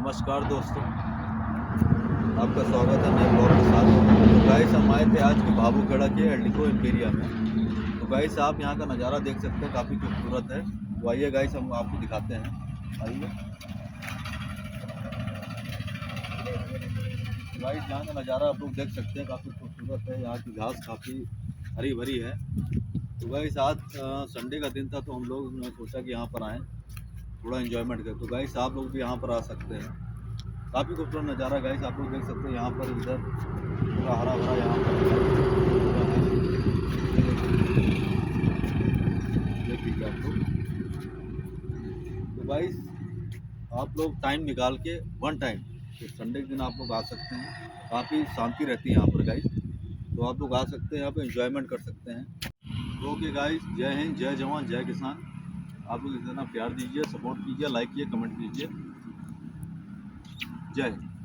नमस्कार दोस्तों, आपका स्वागत है नए ब्लॉग के साथ। तो गाइस हम आए थे आज के भाबूखेड़ा के एल्डिको एम्पेरिया में। तो गाइस आप यहाँ का नज़ारा देख सकते हैं, काफ़ी खूबसूरत है। तो आइए गाइस हम आपको दिखाते हैं, आइए। गाइस यहाँ का नज़ारा आप लोग देख सकते हैं, काफ़ी खूबसूरत है। यहाँ की घास काफ़ी हरी भरी है। तो गाइस आज संडे का दिन था, तो हम लोग ने सोचा कि यहाँ पर आएँ, थोड़ा एंजॉयमेंट करें। तो गाइस आप लोग भी यहाँ पर आ सकते हैं, काफ़ी खूबसूरत नज़ारा गाइस आप लोग देख सकते हैं। यहाँ पर इधर पूरा हरा भरा यहाँ पर देख लीजिए आप लोग। तो गाइस आप लोग टाइम निकाल के वन टाइम तो संडे के दिन आप लोग आ सकते हैं, काफ़ी शांति रहती है यहाँ पर गाइस। तो आप लोग आ सकते हैं, यहाँ पर एंजॉयमेंट कर सकते हैं। ओके गाइस, जय हिंद, जय जवान, जय किसान। आप लोग इतना प्यार दीजिए, सपोर्ट कीजिए, लाइक कीजिए, कमेंट कीजिए। जय हिंद।